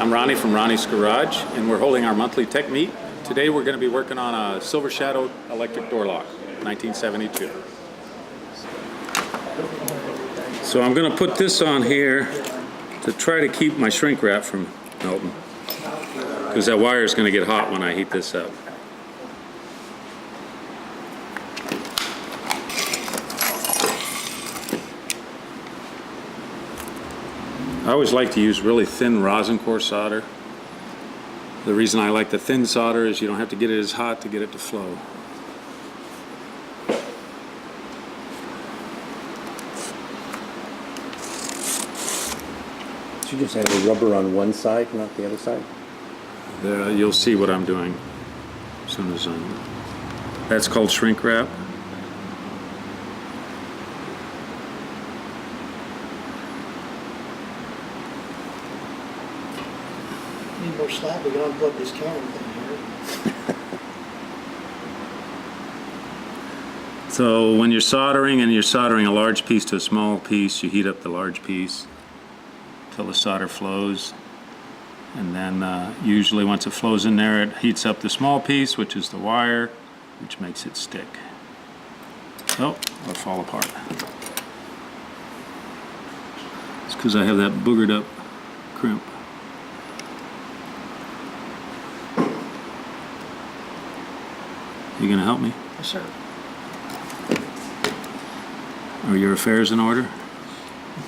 I'm Ronnie from Ronnie's Garage, and we're holding our monthly tech meet. Today we're going to be working on a Silver Shadow electric door lock, 1972. So I'm going to put this on here to try to keep my shrink wrap from melting, because that wire is going to get hot when I heat this up. I always like to use really thin rosin core solder. The reason I like the thin solder is you don't have to get it as hot to get it to flow. You just have the rubber on one side, not the other side? You'll see what I'm doing as soon as that's called shrink wrap. Need more slack, we can unplug this camera thing here. So when you're soldering and you're soldering a large piece to a small piece, you heat up the large piece till the solder flows, and then usually once it flows in there, it heats up the small piece, which is the wire, which makes it stick. Oh, it'll fall apart. It's because I have that boogered up crimp. You gonna help me? Yes, sir. Are your affairs in order?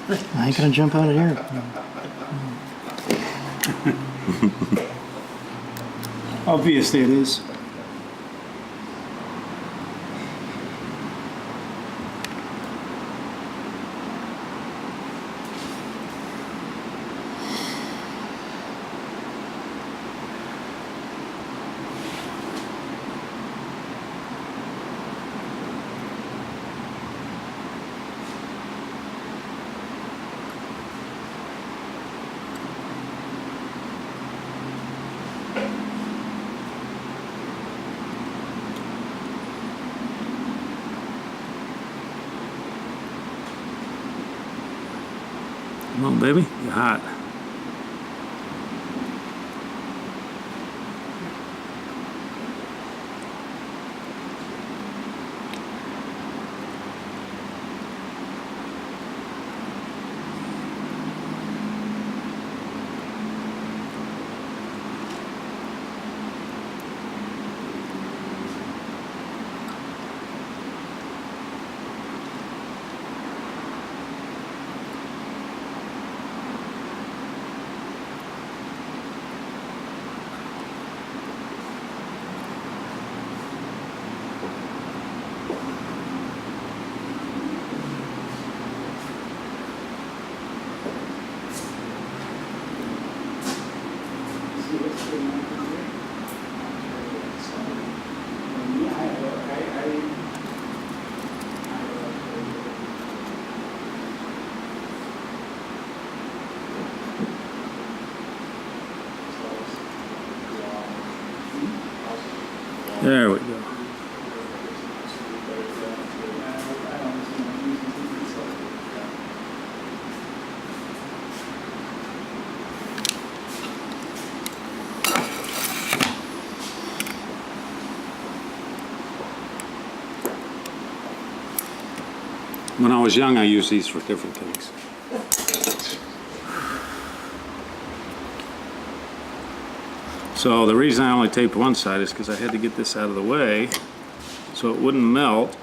I ain't gonna jump out of here. Obviously it is. Come on, baby, you're hot. There we go. When I was young, I used these for different things. So the reason I only taped one side is because I had to get this out of the way so it wouldn't melt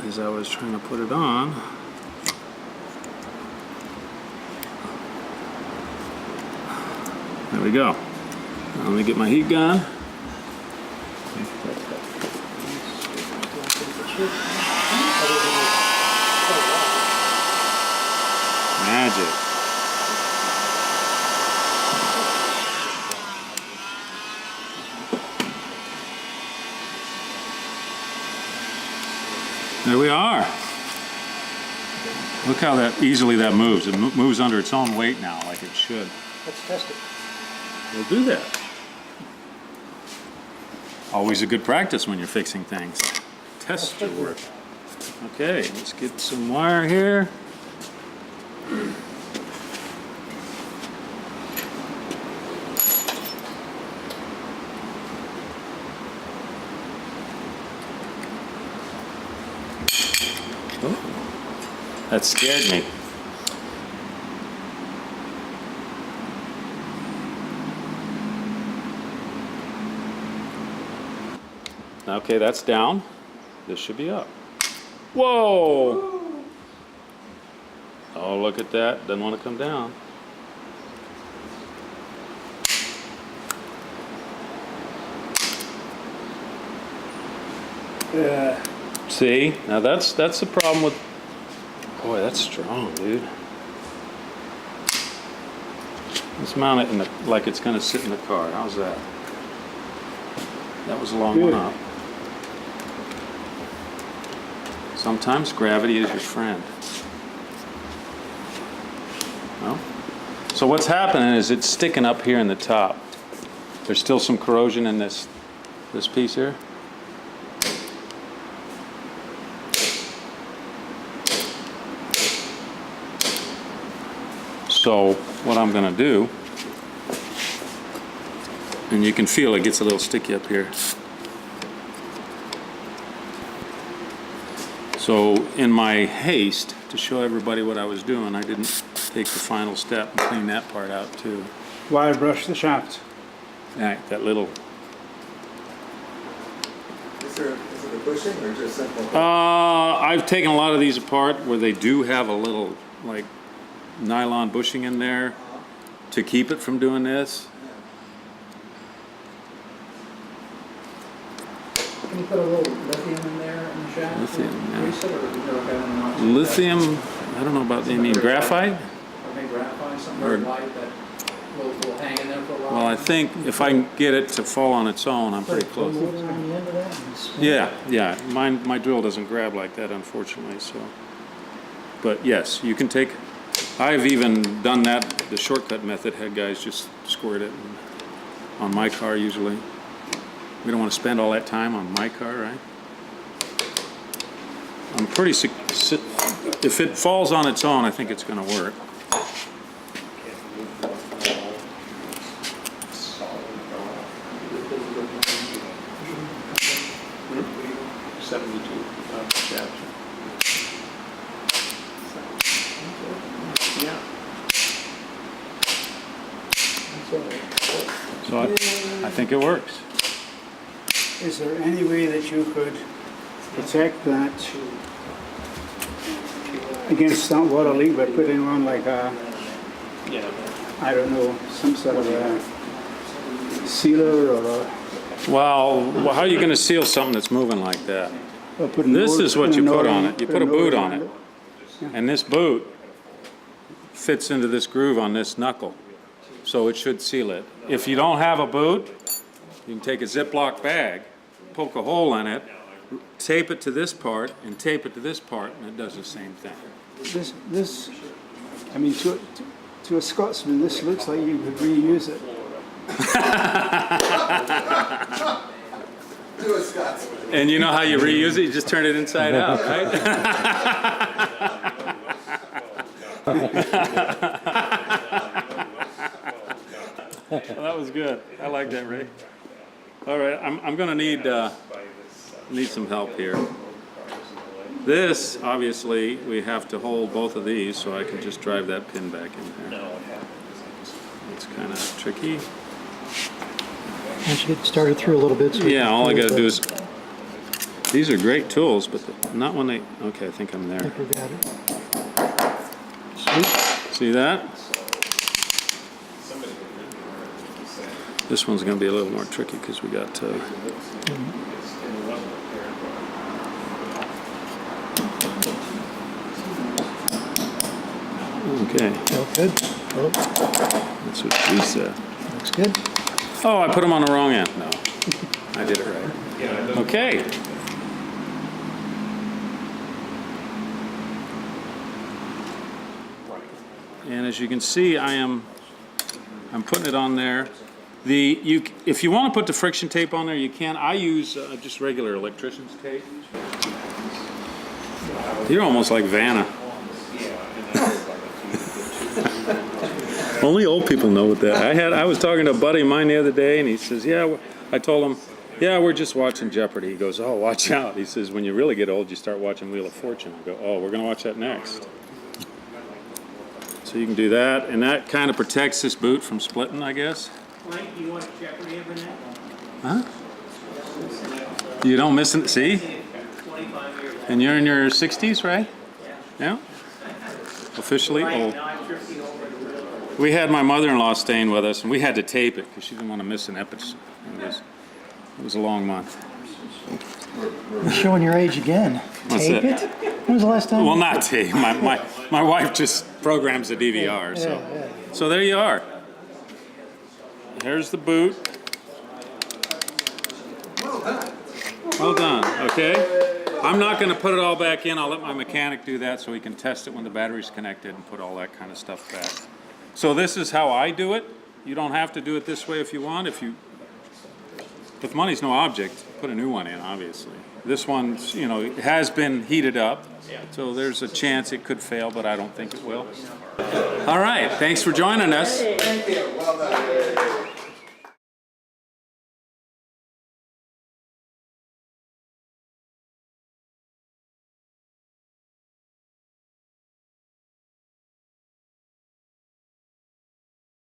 as I was trying to put it on. There we go. Now let me get my heat gun. Magic. There we are. Look how easily that moves. It moves under its own weight now, like it should. Let's test it. We'll do that. Always a good practice when you're fixing things. Test your work. Okay, let's get some wire here. That scared me. Okay, that's down. This should be up. Whoa! Oh, look at that. Doesn't want to come down. See? Now that's the problem with... Boy, that's strong, dude. Let's mount it in the, like it's going to sit in the car. How's that? That was a long one up. Sometimes gravity is your friend. Well, so what's happening is it's sticking up here in the top. There's still some corrosion in this piece here. So what I'm going to do, and you can feel it gets a little sticky up here. So in my haste to show everybody what I was doing, I didn't take the final step and clean that part out too. Wire brush the shaft. Right, that little... Is it a bushing or just simple? I've taken a lot of these apart where they do have a little like nylon bushing in there to keep it from doing this. Can you put a little lithium in there in the shaft? Lithium, yeah. Grease it, or is there like a- Lithium, I don't know about, you mean graphite? Or maybe graphite, something Or- very light that will hang in there for a while? Well, I think if I can get it to fall on its own, I'm pretty close. Put water on the end of that and spin Yeah, yeah, my drill doesn't grab like that, unfortunately, so. But yes, you can take, I've even done that, the shortcut method, had guys just squirt it on my car usually. We don't want to spend all that time on my car, right? I'm pretty, if it falls on its own, I think it's going to work. So I think it works. Is there any way that you could protect that against that water leak by putting on like a, I don't know, some sort of a sealer or a... Well, how are you going to seal something that's moving like that? or put an This oil- is what put you an put oil- on it. You put a an boot oil on it. And this boot fits into this groove on this knuckle. So it should seal it. If you don't have a boot, you can take a Ziploc bag, poke a hole in it, tape it to this part, and tape it to this part, and it does the same thing. This, I mean, to a Scotsman, this looks like you could reuse it. Do a Scotsman. And you know how you reuse it? You just turn it inside out, right? Well, that was good. I like that, Ray. All right, I'm going to need some help here. This, obviously, we have to hold both of these, so I can just drive that pin back in there. It's kind of tricky. Once you get started through a little bit. So Yeah, all I got to do is... These are great tools, but not when they... Okay, I think I'm I there. think we got it. Sweet. See that? This one's going to be a little more tricky because we got to... Okay, Oh, good. Oh, that's what she said. looks good. Oh, I put them on the wrong end. No, I did it right. Okay. And as you can see, I'm putting it on there. If you want to put the friction tape on there, you can. I use just regular electrician's tape. You're almost like Vanna. Only old people know what that. I was talking to a buddy of mine the other day, and he says, "Yeah." I told him, "Yeah, we're just watching Jeopardy." He goes, "Oh, watch out." He says, "When you really get old, you start watching Wheel of Fortune." I go, "Oh, we're gonna watch that next." So you can do that, and that kind of protects this boot from splitting, I guess. Mike, you want Jeopardy every night? Huh? You don't miss it, see? 25 years. And you're in your 60s, right? Yeah. Officially old. Now I'm drifting over to real. We had my mother-in-law staying with us, and we had to tape it because she didn't want to miss an episode. It was a long month. You're showing your age again. What's Tape that? it? When was the last time? Well, not tape. My wife just programs the DVR, so. Yeah. So there you are. Here's the boot. Well done, okay? I'm not going to put it all back in. I'll let my mechanic do that so he can test it when the battery's connected and put all that kind of stuff back. So this is how I do it. You don't have to do it this way if you want. If money's no object, put a new one in, obviously. This one, you know, it has been heated up, so there's a chance it could fail, but I don't think it will. All right, thanks for joining us. Thank you. Well done.